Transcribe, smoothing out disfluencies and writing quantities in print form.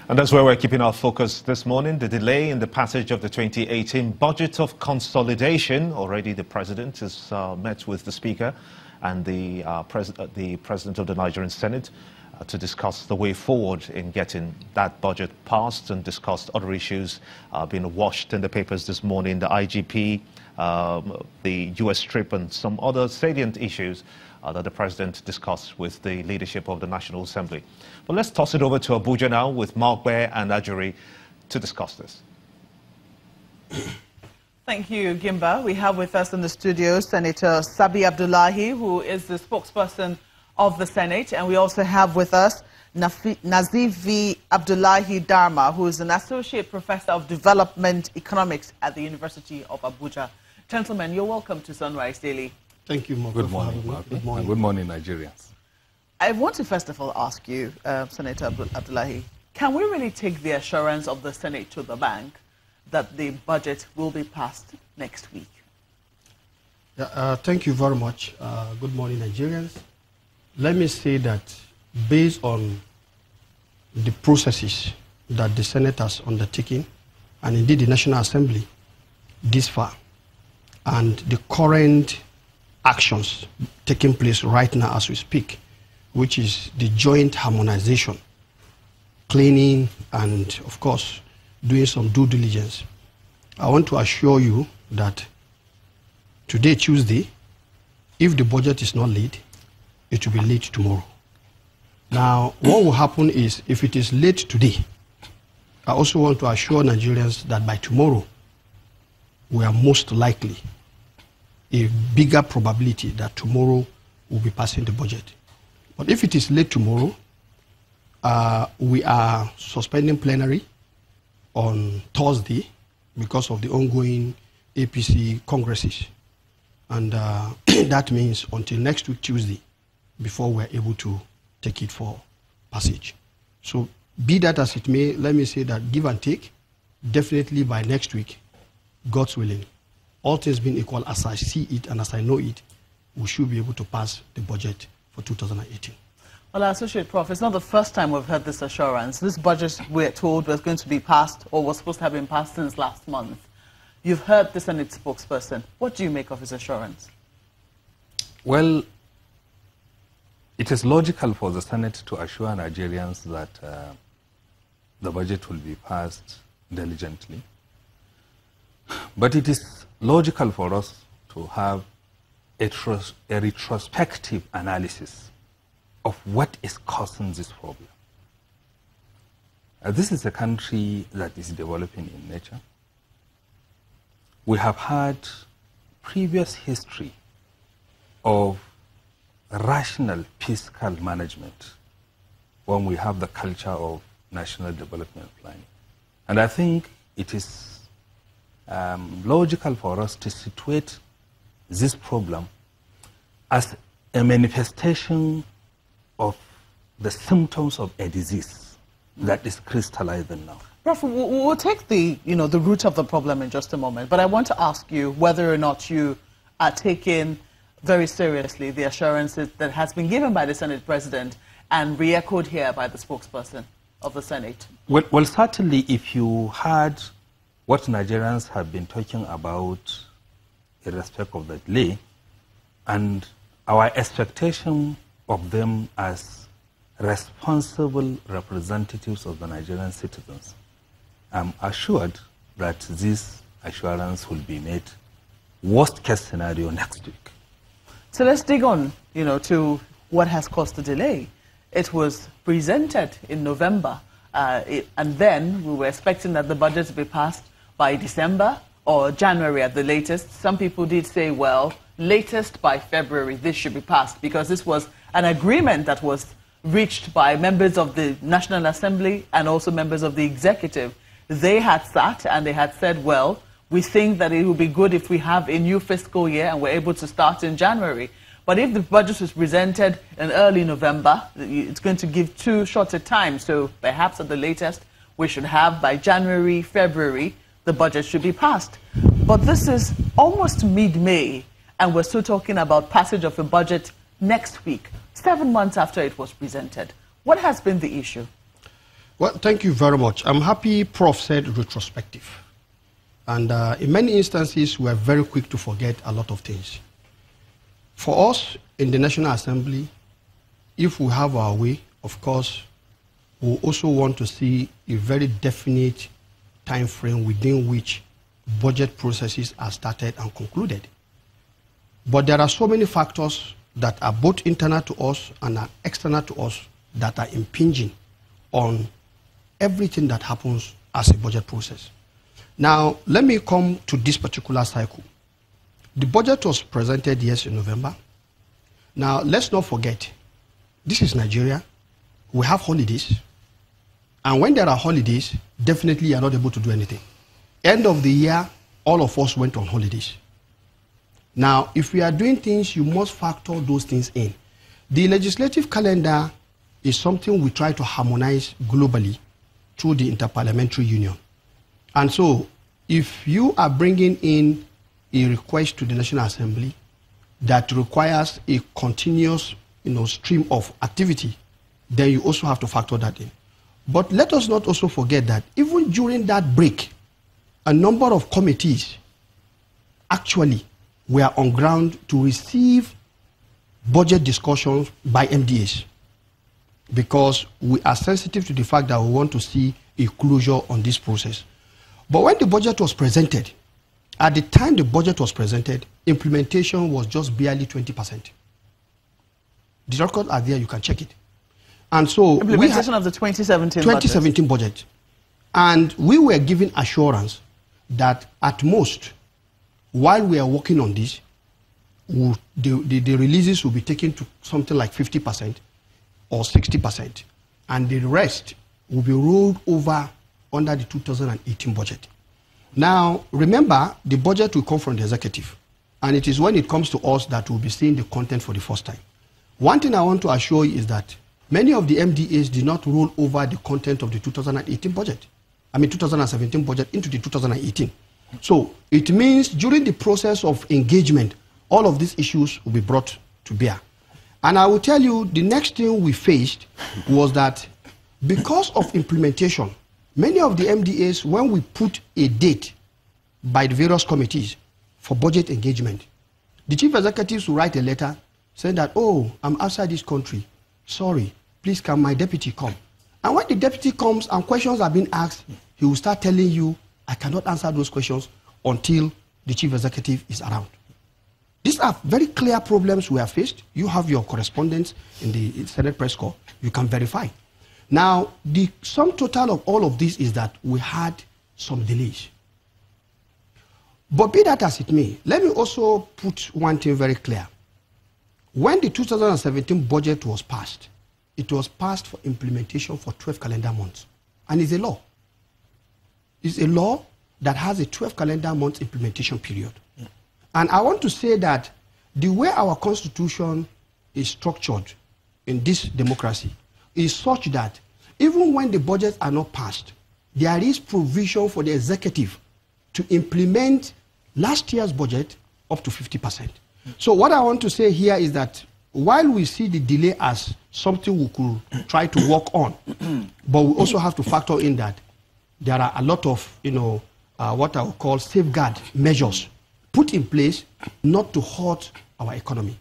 And that's where we're keeping our focus this morning. The delay in the passage of the 2018 budget of consolidation. Already the president has met with the speaker and the president of the Nigerian Senate to discuss the way forward in getting that budget passed and discussed other issues being washed in the papers this morning. The IGP, the US trip and some other salient issues that the president discussed with the leadership of the National Assembly. But let's toss it over to Abuja now with Mark Bear and Ajuri to discuss this. Thank you, Gimba. We have with us in the studio Senator Sabi Abdullahi, who is the spokesperson of the Senate, and we also have with us Nazifi Abdullahi Dharma, who is an associate professor of development economics at the University of Abuja. Gentlemen, you're welcome to Sunrise Daily. Thank you, Mark. Good morning, Mark. Good morning. Good morning, Nigerians. I want to first of all ask you, Senator Abdullahi, can we really take the assurance of the Senate to the bank that the budget will be passed next week? Yeah, thank you very much. Good morning, Nigerians. Let me say that based on the processes that the Senate has undertaken, and indeed the National Assembly this far, and the current actions taking place right now as we speak, which is the joint harmonization, cleaning, and of course, doing some due diligence. I want to assure you that today, Tuesday, if the budget is not late, it will be late tomorrow. Now, what will happen is, if it is late today, I also want to assure Nigerians that by tomorrow, we are most likely a bigger probability that tomorrow we'll be passing the budget. But if it is late tomorrow, we are suspending plenary on Thursday because of the ongoing APC congresses. And that means until next week, Tuesday, before we're able to take it for passage. So be that as it may, let me say that give and take, definitely by next week, God's willing, all things being equal as I see it and as I know it, we should be able to pass the budget for 2018. Well, Associate Prof, it's not the first time we've heard this assurance. This budget, we're told, was going to be passed or was supposed to have been passed since last month. You've heard the Senate spokesperson. What do you make of his assurance? Well, it is logical for the Senate to assure Nigerians that the budget will be passed diligently. But it is logical for us to have a retrospective analysis of what is causing this problem. This is a country that is developing in nature. We have had previous history of rational fiscal management when we have the culture of national development planning. And I think it is logical for us to situate this problem as a manifestation of the symptoms of a disease that is crystallizing now. Prof, we'll take the root of the problem in just a moment, but I want to ask you whether or not you are taking very seriously the assurances that has been given by the Senate President and re-echoed here by the spokesperson of the Senate. Well, certainly if you had what Nigerians have been talking about in respect of the delay and our expectation of them as responsible representatives of the Nigerian citizens, I'm assured that this assurance will be made worst case scenario next week. So let's dig on, to what has caused the delay. It was presented in November, and then we were expecting that the budget to be passed by December or January at the latest. Some people did say, well, latest by February, this should be passed, because this was an agreement that was reached by members of the National Assembly and also members of the executive. They had sat and they had said, well, we think that it would be good if we have a new fiscal year and we're able to start in January. But if the budget was presented in early November, it's going to give too short a time. So perhaps at the latest, we should have by January, February, the budget should be passed. But this is almost mid-May, and we're still talking about passage of a budget next week, 7 months after it was presented. What has been the issue? Well, thank you very much. I'm happy Prof said retrospective. And in many instances, we are very quick to forget a lot of things. For us in the National Assembly, if we have our way, of course, we also want to see a very definite time frame within which budget processes are started and concluded. But there are so many factors that are both internal to us and are external to us that are impinging on everything that happens as a budget process. Now, let me come to this particular cycle. The budget was presented, yes, in November. Now, let's not forget, this is Nigeria. We have holidays. And when there are holidays, definitely you are not able to do anything. End of the year, all of us went on holidays. Now, if we are doing things, you must factor those things in. The legislative calendar is something we try to harmonize globally through the Interparliamentary Union. And so, if you are bringing in a request to the National Assembly that requires a continuous stream of activity, then you also have to factor that in. But let us not also forget that even during that break, a number of committees actually were on ground to receive budget discussions by MDAs, because we are sensitive to the fact that we want to see a closure on this process. But when the budget was presented, at the time the budget was presented, implementation was just barely 20%. The records are there, you can check it. And so implementation of the 2017 budget. And we were given assurance that at most, while we are working on this, the releases will be taken to something like 50% or 60%. And the rest will be rolled over under the 2018 budget. Now, remember, the budget will come from the executive. And it is when it comes to us that we'll be seeing the content for the first time. One thing I want to assure you is that many of the MDAs did not roll over the content of the 2017 budget into the 2018. So it means during the process of engagement, all of these issues will be brought to bear. And I will tell you, the next thing we faced was that because of implementation, many of the MDAs, when we put a date by the various committees for budget engagement, the chief executives will write a letter saying that, oh, I'm outside this country. Sorry, please can my deputy come? And when the deputy comes and questions are being asked, he will start telling you, I cannot answer those questions until the chief executive is around. These are very clear problems we have faced. You have your correspondence in the Senate press corps. You can verify. Now, the sum total of all of this is that we had some delays. But be that as it may, let me also put one thing very clear. When the 2017 budget was passed, it was passed for implementation for 12 calendar months. And it's a law. It's a law that has a 12 calendar month implementation period. Yeah. And I want to say that the way our constitution is structured in this democracy is such that even when the budgets are not passed, there is provision for the executive to implement last year's budget up to 50%. So what I want to say here is that while we see the delay as something we could try to work on, but we also have to factor in that there are a lot of, what I would call safeguard measures put in place not to hurt our economy.